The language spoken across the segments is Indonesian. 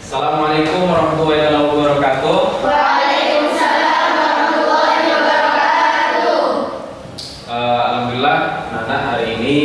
Assalamualaikum warahmatullahi wabarakatuh. Waalaikumsalam warahmatullahi wabarakatuh. Alhamdulillah, anak hari ini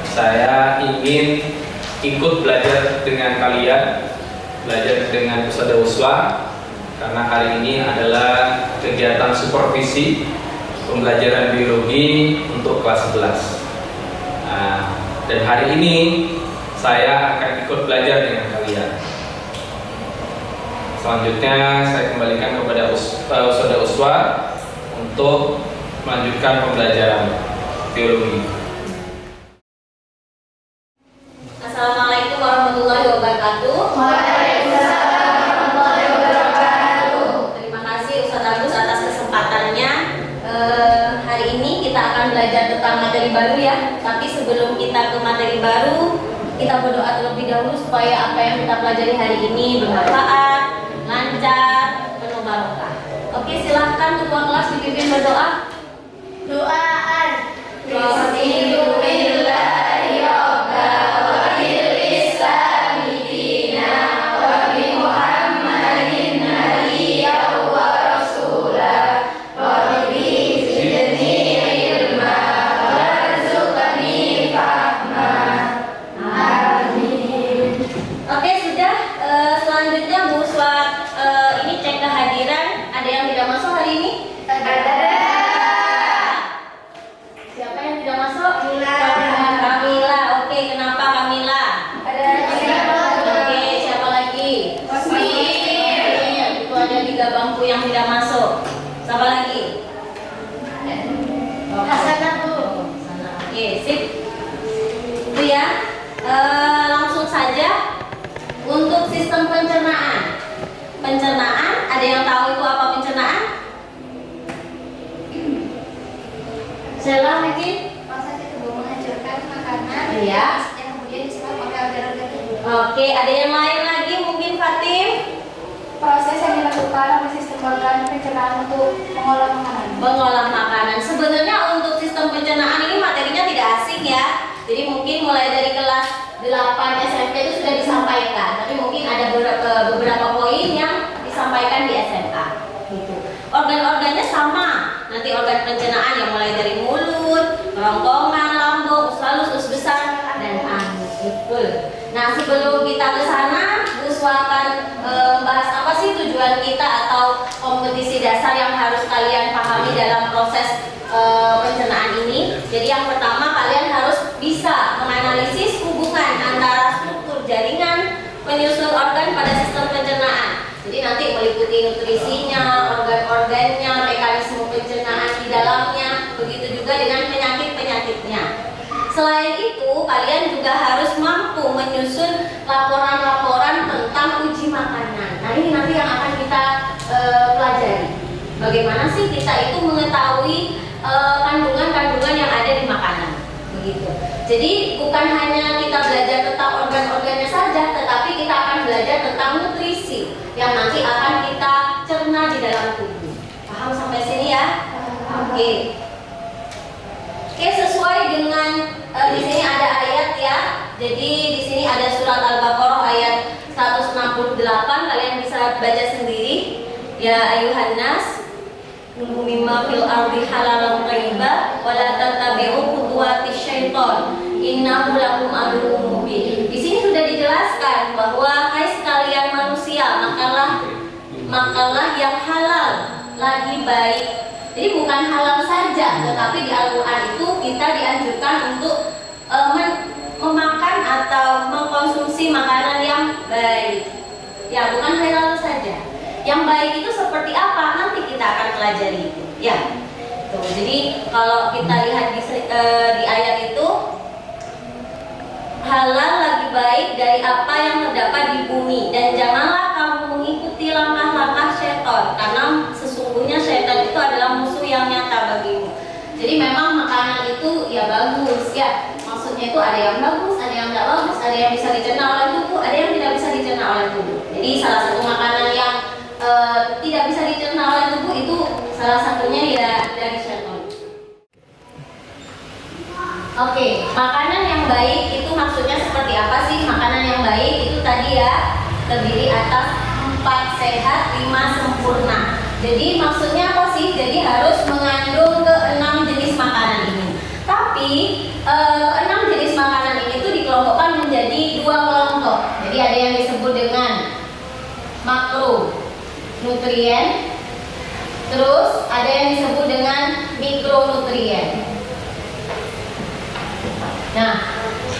saya ingin ikut belajar dengan kalian, belajar dengan Ustadzah Uswa, karena hari ini adalah kegiatan supervisi pembelajaran biologi untuk kelas 11. Dan hari ini saya akan ikut belajar dengan kalian. Selanjutnya saya kembalikan kepada Ustadzah Uswa untuk melanjutkan pembelajaran biologi. Assalamualaikum warahmatullahi wabarakatuh. Waalaikumsalam warahmatullahi wabarakatuh. Terima kasih Ustadz Agus atas kesempatannya. Hari ini kita akan belajar tentang materi baru ya. Tapi sebelum kita ke materi baru, kita berdoa terlebih dahulu supaya apa yang kita pelajari hari ini bermanfaat, lancar, penuh barokah. Oke, silahkan ketua kelas dipimpin berdoa. Doaan. Bismillahirrahmanirrahim. Wa bil Islami dina wa bi Muhammadin nabiyyan wa rasulah wa bi zidni ilma warzuqni fahma. Amin. Oke, sudah. Selanjutnya Bu Uswa ini cek kehadiran. Ada yang tidak masuk hari ini? Ada. Siapa yang tidak masuk? Kamila. Kamila. Oke, kenapa Kamila? Ada siapa? Oke, siapa lagi? Osmir. Itu ada 3 bangku yang tidak masuk. Siapa lagi? Hasanah, Bu. Sana. Oke, sip. Itu ya. Langsung saja untuk sistem pencernaan. Pencernaan, ada yang tahu itu apa pencernaan? Sela mungkin? Proses tubuh menghancurkan makanan. Iya. Yang kemudian diserap oleh organ-organ tubuh. Oke, ada yang lain lagi mungkin Fatim? Proses yang dilakukan oleh sistem organ pencernaan untuk mengolah makanan. Mengolah makanan. Sebenarnya untuk sistem pencernaan ini materinya tidak asing ya. Jadi mungkin mulai dari kelas 8 SMP itu sudah disampaikan. Tapi mungkin ada beberapa poin yang disampaikan di SMA. Gitu. Organ-organnya sama. Nanti organ pencernaan yang mulai dari mulut, kerongkongan, lambung, usus halus, usus besar, dan anus. Betul. Nah, sebelum kita ke sana, Bu Uswa akan bahas apa sih tujuan kita atau kompetisi dasar yang harus kalian pahami dalam proses pencernaan ini. Jadi yang pertama, kalian harus bisa menganalisis hubungan antara struktur jaringan penyusun organ pada sistem pencernaan. Jadi nanti meliputi nutrisinya, organ-organnya, mekanisme pencernaan di dalamnya, begitu juga dengan penyakit-penyakitnya. Selain itu, kalian juga harus mampu menyusun laporan-laporan tentang uji makanan. Nah, ini nanti yang akan kita pelajari. Bagaimana sih kita itu mengetahui kandungan-kandungan yang ada di makanan, begitu. Jadi bukan hanya kita belajar tentang organ-organnya saja, tetapi kita akan belajar tentang nutrisi yang nanti akan kita cerna di dalam tubuh. Paham sampai sini ya? Oke. Oke, sesuai dengan di sini ada ayat ya. Jadi di sini ada surat Al-Baqarah ayat 168, kalian bisa baca sendiri. Ya ayuhan nas, nunggu mimma fil ardi halalan thayyiba wa la tattabi'u khutuwatis syaiton innahu lakum aduwwum mubin. Di sini sudah dijelaskan bahwa hai sekalian manusia, makanlah yang halal lagi baik. Jadi bukan halal saja, tetapi di Al-Qur'an itu kita dianjurkan untuk memakan atau mengkonsumsi makanan yang baik. Ya, bukan halal saja. Yang baik itu seperti apa? Nanti kita akan pelajari itu. Ya. Tuh, jadi kalau kita lihat di ayat itu, halal lagi baik dari apa yang terdapat di bumi, dan janganlah kamu mengikuti langkah-langkah syaitan, karena sesungguhnya syaitan itu adalah musuh yang nyata bagimu. Jadi memang makanan itu ya bagus ya. Maksudnya itu ada yang bagus, ada yang tidak bagus, ada yang bisa dicerna oleh tubuh, ada yang tidak bisa dicerna oleh tubuh. Jadi salah satu makanan yang tidak bisa dicerna oleh tubuh itu salah satunya ya dari syaitan. Oke, makanan yang baik itu maksudnya seperti apa sih? Makanan yang baik itu tadi ya terdiri atas 4 sehat, 5 sempurna. Jadi maksudnya apa sih? Jadi harus mengandung ke-6 jenis makanan ini. Tapi 6 jenis makanan ini tuh dikelompokkan menjadi 2 kelompok. Jadi ada yang disebut dengan makronutrien, terus ada yang disebut dengan mikronutrien. Nah,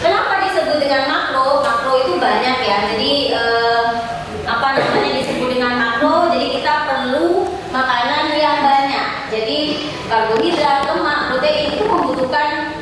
kenapa disebut dengan makro? Makro itu banyak ya. Jadi disebut dengan makro? Jadi kita perlu makanan yang banyak. Jadi karbohidrat, lemak, protein itu membutuhkan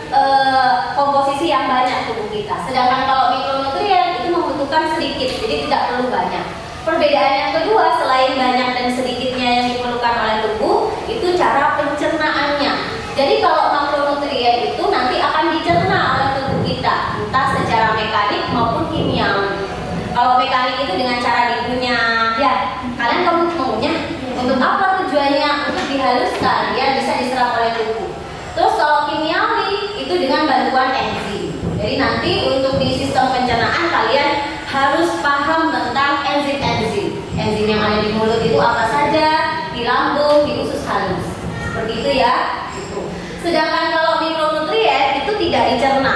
komposisi yang banyak tubuh kita. Sedangkan kalau mikronutrien itu membutuhkan sedikit, jadi tidak perlu banyak. Perbedaan yang kedua, selain banyak dan sedikitnya yang diperlukan oleh tubuh, itu cara pencernaannya. Jadi kalau makronutrien itu nanti akan dicerna oleh tubuh kita, entah secara mekanik maupun kimiawi. Kalau mekanik itu dengan cara dikunyah, ya kalian kamu maunya untuk apa tujuannya? Untuk dihaluskan, biar bisa diserap oleh tubuh. Terus kalau kimiawi itu dengan bantuan enzim. Jadi nanti untuk di sistem pencernaan kalian harus paham tentang enzim-enzim. Enzim yang ada di mulut itu apa saja, di lambung, di usus halus. Seperti itu ya. Gitu. Sedangkan kalau mikronutrien itu tidak dicerna.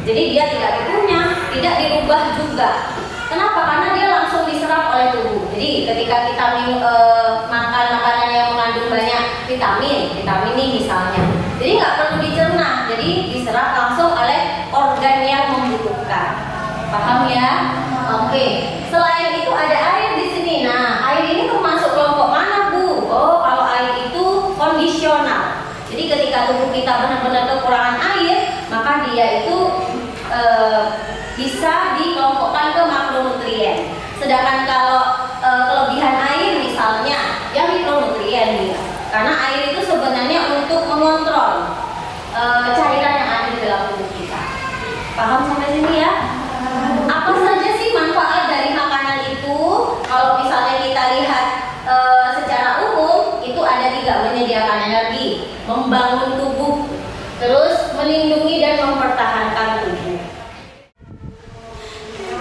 Jadi dia tidak dikunyah, tidak dirubah juga. Kenapa? Karena dia langsung diserap oleh tubuh. Jadi ketika kita makan makanan yang mengandung banyak vitamin ini misalnya, jadi nggak perlu dicerna, jadi diserap langsung oleh organ yang membutuhkan. Paham ya? Oke. Selain itu ada air di sini. Nah, air ini termasuk kelompok mana, Bu? Oh, kalau air itu kondisional. Jadi ketika tubuh kita benar-benar kekurangan air, maka dia itu bisa dikelompokkan ke makronutrien. Sedangkan kalau kelebihan air misalnya, ya mikronutrien dia. Karena air itu sebenarnya untuk mengontrol cairan yang ada di dalam tubuh kita. Paham sampai sini ya? Apa saja sih manfaat dari makanan itu? Kalau misalnya kita lihat secara umum, itu ada 3: menyediakan energi, membangun tubuh, terus melindungi dan mempertahankan tubuh.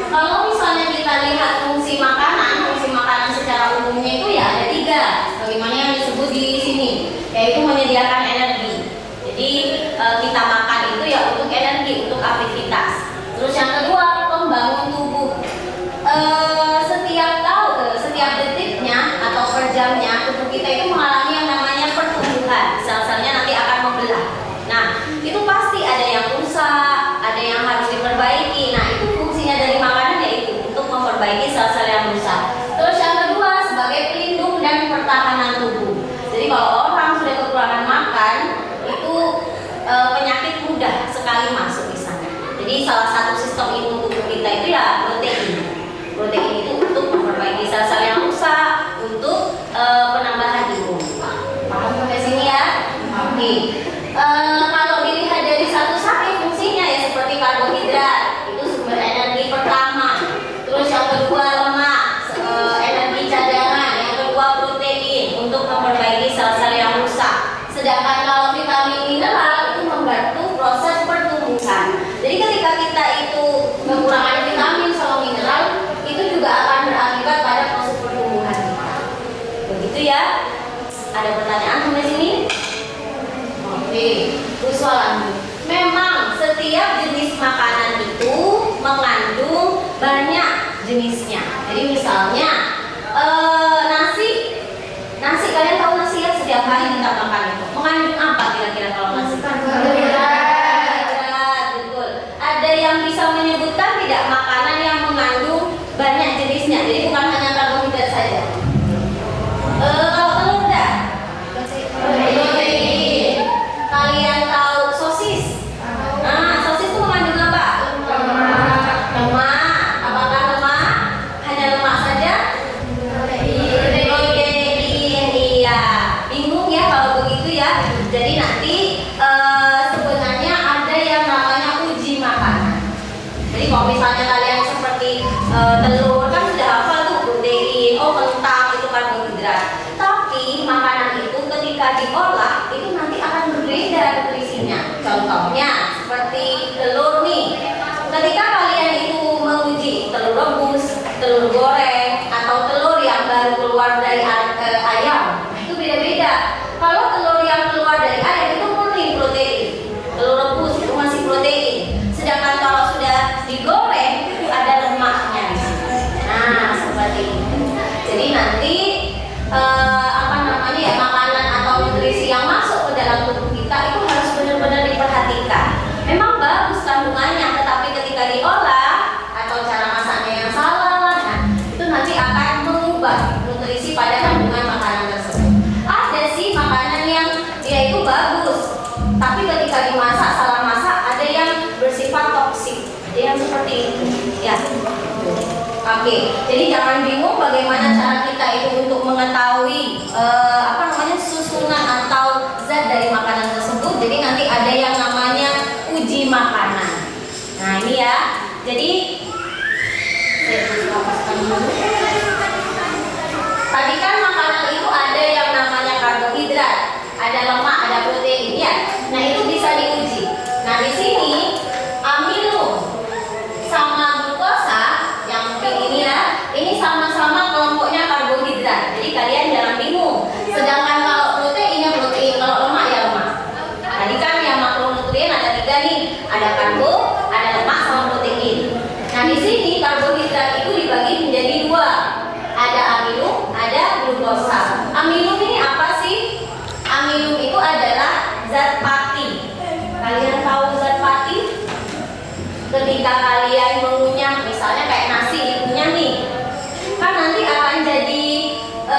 Kalau misalnya kita lihat fungsi makanan secara umumnya itu ya ada 3, sebagaimana yang disebut di sini, yaitu menyediakan energi. Jadi kita makan itu ya untuk energi, untuk aktivitas. Terus yang kedua, membangun tubuh. Setiap detiknya atau per jamnya tubuh kita itu mengalami yang namanya pertumbuhan. Sel-selnya nanti akan membelah. Nah, itu pasti ada yang rusak, ada yang harus diperbaiki. Nah, itu fungsinya dari makanan yaitu untuk memperbaiki sel-sel yang rusak. Terus yang kedua, sebagai pelindung dan pertahanan tubuh. Jadi kalau orang sudah kekurangan makan, itu penyakit mudah sekali masuk di sana. Jadi salah satu sistem imun tubuh kita itu ya protein. Protein itu untuk memperbaiki sel-sel yang rusak, untuk penambahan imun. Paham sampai sini ya? Oke. Kalau dilihat dari satu-satu fungsinya ya seperti karbohidrat, itu sumber energi pertama. Terus yang kedua lemak, energi cadangan. Yang kedua protein untuk memperbaiki sel-sel yang rusak. Sedangkan kalau vitamin mineral itu membantu proses pertumbuhan. Jadi ketika kita itu kekurangan vitamin sama mineral, itu juga akan berakibat pada proses pertumbuhan kita. Begitu ya? Ada pertanyaan sampai sini? Oke, Uswa lanjut. Memang setiap jenis makanan itu mengandung banyak jenisnya. Jadi misalnya nasi kalian tahu nasi ya, setiap hari kita makan itu mengandung apa kira-kira kalau nasi? Karbohidrat, betul. Ada yang bisa menyebutkan tidak makanan yang mengandung banyak jenisnya? Jadi bukan hanya karbohidrat saja. Kalau telur dah? Protein. Kalian tahu sosis? Nah, sosis itu mengandung apa? Lemak. Apakah lemak? Hanya lemak saja? Protein. Iya. Bingung ya kalau begitu ya. Jadi nanti sebenarnya ada yang namanya uji makanan. Jadi kalau misalnya kalian seperti digoreng atau telur yang baru keluar dari ayam, itu beda-beda. Kalau telur yang keluar dari ayam itu murni protein, telur rebus itu masih protein. Sedangkan kalau sudah digoreng itu ada lemaknya di sini. Nah, seperti itu. Jadi nanti makanan atau nutrisi yang masuk ke dalam tubuh kita itu harus benar-benar diperhatikan. Memang bagus kandungannya, tetapi ketika diolah atau cara masaknya yang salah, nah, itu nanti akan mengubah nutrisi pada kandungan makanan tersebut. Ada sih makanan yang dia itu bagus, tapi ketika dimasak salah masak, ada yang bersifat toksik, ada yang seperti itu, ya. Oke, jadi jangan bingung bagaimana cara kita itu untuk mengetahui susunan atau zat dari makanan tersebut. Jadi nanti ada yang namanya uji makanan. Nah ini ya, jadi saya hapuskan dulu. Tadi kan makanan itu ada yang namanya karbohidrat, ada lemak, ada protein ya. Nah itu bisa diuji. Nah di sini amino sama glukosa yang mungkin ini ya, ini sama-sama kelompoknya karbohidrat. Jadi kalian jangan bingung. Sedangkan kalau protein ya protein, kalau lemak ya lemak. Tadi kan yang makronutrien ada 3 nih, ada karbo, ada lemak sama protein. Nah di sini karbohidrat itu dibagi menjadi 2, ada amino, ada glukosa. Amino ini apa sih? Amino itu adalah zat pati. Kalian tahu zat pati? Ketika kalian mengunyah, misalnya kayak nasi dikunyah nih, kan nanti akan jadi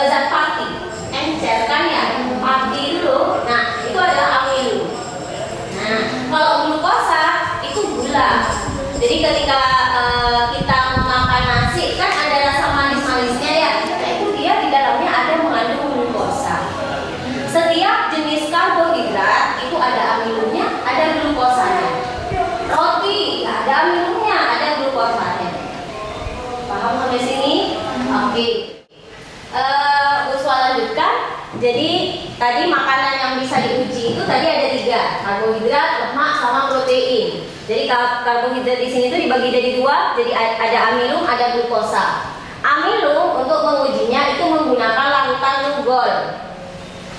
zat pati, encer kan ya, pati dulu. Nah itu adalah amino. Nah kalau glukosa itu gula. Jadi ketika kita makan nasi kan ada rasa manis-manisnya ya. Nah itu dia di dalamnya ada mengandung glukosa. Setiap jenis karbohidrat itu ada aminonya, ada glukosanya. Roti ada aminonya, ada glukosanya. Paham sampai sini? Oke. Uswa lanjutkan. Jadi tadi makanan yang bisa diuji itu tadi ada 3, karbohidrat, lemak, sama protein. Jadi karbohidrat di sini itu dibagi jadi 2, jadi ada amino, ada glukosa. Amino untuk mengujinya itu menggunakan larutan lugol.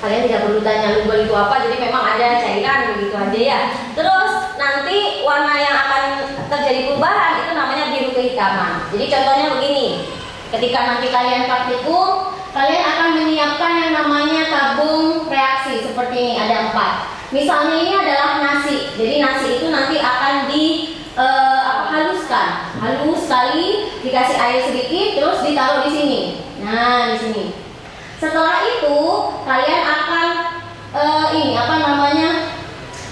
Kalian tidak perlu tanya lugol itu apa, jadi memang ada cairan begitu aja ya. Terus nanti warna yang akan terjadi perubahan itu namanya biru kehitaman. Jadi contohnya begini, ketika nanti kalian praktikum, kalian akan menyiapkan yang namanya tabung reaksi seperti ini, ada 4. Misalnya ini adalah nasi, jadi nasi itu nanti akan haluskan, halus sekali, dikasih air sedikit, terus ditaruh di sini. Nah di sini. Setelah itu kalian akan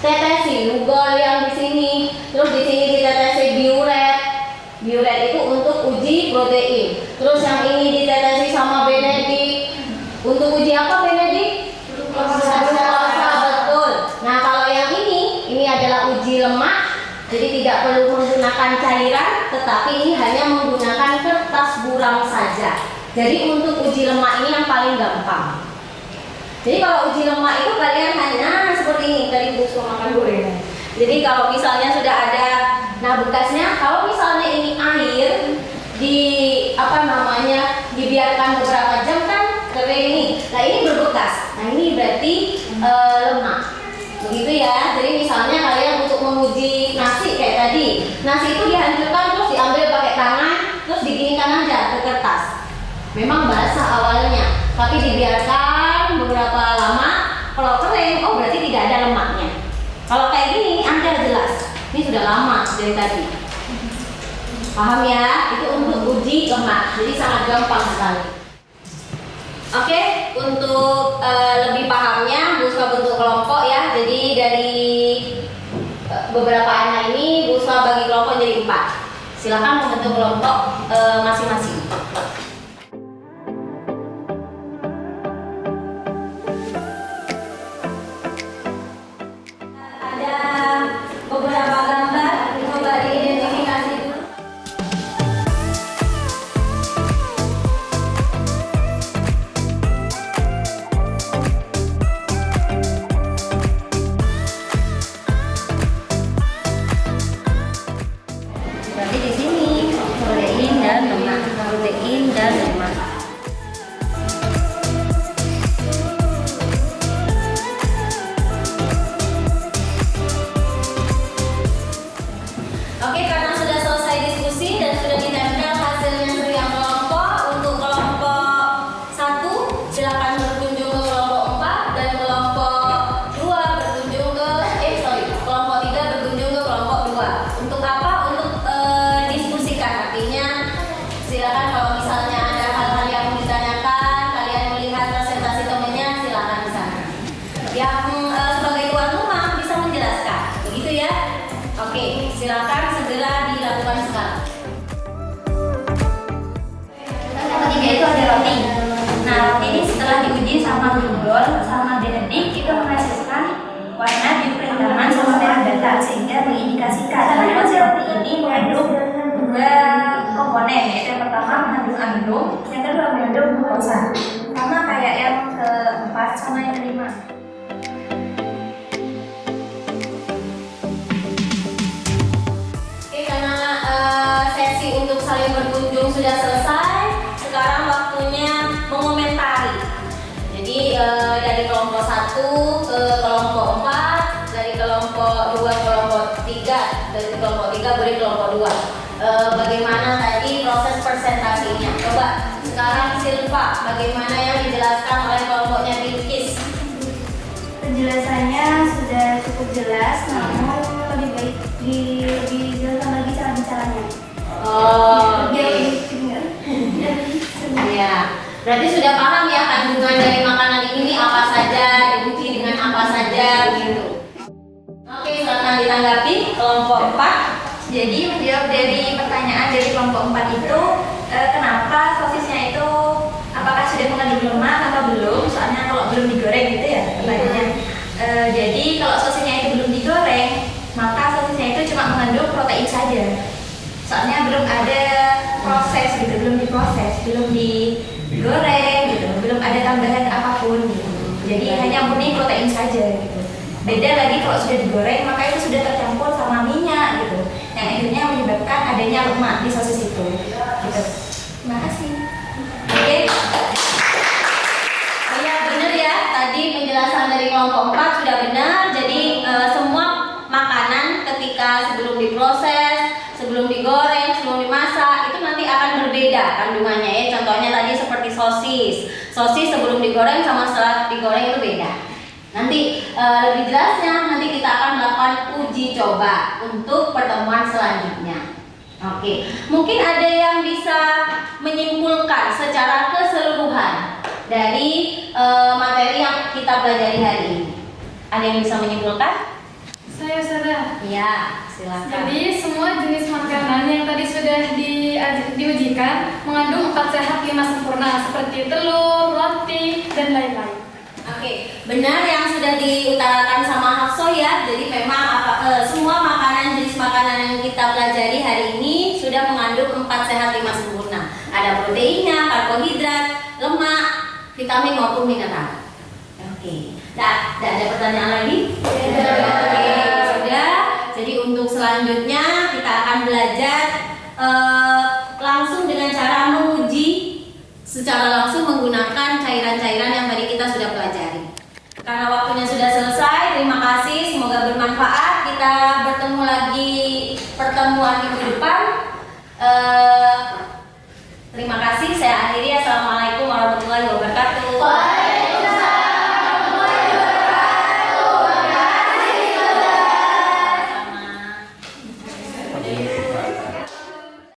tetesi lugol yang di sini, terus di sini ditetesi biuret. Biuret itu untuk uji protein. Terus yang ini ditetesi sama benedik. Untuk uji apa benedik? Glukosa, betul. Nah kalau yang ini adalah uji lemak. Jadi tidak perlu menggunakan cairan, tetapi ini hanya menggunakan kertas buram saja. Jadi untuk uji lemak ini yang paling gampang. Jadi kalau uji lemak itu kalian hanya seperti ini, tadi Bu makan gorengan. Jadi kalau misalnya sudah ada, nah bekasnya, kalau misalnya ini air dibiarkan beberapa jam kan kering ini. Nah ini berbekas. Nah ini berarti lemak. Begitu ya. Jadi misalnya kalian untuk menguji nasi kayak tadi, nasi itu dihancurkan terus diambil pakai tangan, terus diginikan aja ke kertas. Memang basah awalnya, tapi dibiarkan beberapa lama. Kalau kering, oh berarti tidak ada lemaknya. Kalau kayak gini, Anda jelas. Ini sudah lama dari tadi. Paham ya? Itu untuk uji lemak. Jadi sangat gampang sekali. Oke, untuk lebih pahamnya, Buswa bentuk kelompok ya. Jadi dari beberapa anak ini, Buswa bagi kelompok jadi 4. Silakan membentuk kelompok masing-masing. Beberapa gambar coba diidentifikasi dulu. Berarti di sini protein dan lemak. Protein Sleman. Oke, karena sudah selesai diskusi dan sudah ditempel hasilnya yang kelompok, untuk kelompok 1 silakan berkunjung ke kelompok 4 dan kelompok 2 berkunjung ke kelompok 3 berkunjung ke kelompok 2. Untuk apa? Untuk diskusikan. Artinya silakan kalau misalnya ada hal-hal yang mau ditanyakan, kalian melihat presentasi temennya, silakan di sana. Yang sebagai tuan rumah bisa menjelaskan, begitu ya? Oke, silakan segera dilakukan sekarang. Yang ketiga itu ada roti. Nah, roti ini setelah diuji sama Google sama Benedict itu menghasilkan warna biru kehitaman sama merah bata, sehingga mengindikasikan bahwa si roti ini mengandung dua komponen, yaitu yang pertama mengandung amino, yang kedua mengandung glukosa. Sama kayak yang keempat sama yang kelima. Oke, karena sesi untuk saling berkunjung sudah selesai, sekarang waktunya mengomentari. Jadi dari kelompok 1 ke kelompok 4, dari kelompok 2 ke kelompok 3, dari kelompok 3 boleh kelompok 2. Bagaimana tadi proses presentasinya? Coba sekarang Silva, bagaimana yang dijelaskan oleh kelompoknya Bilkis? Penjelasannya sudah cukup jelas, namun lebih baik dijelaskan lagi cara bicaranya. Oh, Biar oke. lebih dengar. Ya, berarti sudah paham ya kandungan dari makanan ini apa saja, diuji dengan apa saja gitu. Oke, silakan ditanggapi kelompok 4. Jadi menjawab dari pertanyaan dari kelompok 4 itu, kenapa sosisnya itu apakah sudah mengandung lemak atau belum? Soalnya kalau belum digoreng gitu ya pertanyaannya. Jadi kalau sosisnya itu belum digoreng, maka sosisnya itu cuma mengandung protein saja. Soalnya belum ada proses gitu, belum diproses, belum digoreng gitu, belum ada tambahan apapun gitu. Jadi hanya murni protein saja gitu. Beda lagi kalau sudah digoreng, maka itu sudah tercampur sama minyak gitu, yang akhirnya menyebabkan adanya lemak di sosis itu gitu. Terima kasih. Oke. Iya benar ya, tadi penjelasan dari kelompok 4 sudah benar. Jadi semua makanan ketika sebelum diproses, sebelum digoreng, sebelum dimasak itu nanti akan berbeda kandungannya ya. Contohnya tadi seperti sosis. Sosis sebelum digoreng sama setelah digoreng itu beda. Nanti lebih jelasnya nanti kita akan melakukan uji coba untuk pertemuan selanjutnya. Oke, mungkin ada yang bisa menyimpulkan secara keseluruhan dari materi yang kita pelajari hari ini. Ada yang bisa menyimpulkan? Saya sudah. Iya, silakan. Jadi semua jenis makanan yang tadi sudah diujikan mengandung 4 sehat 5 sempurna seperti telur, roti, dan lain-lain. Oke, benar yang sudah diutarakan sama Hafso ya. Jadi memang semua makanan jenis makanan yang kita pelajari hari ini sudah mengandung 4 sehat 5 sempurna. Ada proteinnya, karbohidrat, lemak, vitamin maupun mineral. Oke. Tidak ada pertanyaan lagi? Oke, sudah. Jadi untuk selanjutnya kita akan belajar langsung dengan cara menguji secara langsung menggunakan cairan-cairan yang tadi kita sudah pelajari. Karena waktunya sudah selesai, terima kasih, semoga bermanfaat. Kita bertemu lagi pertemuan minggu depan.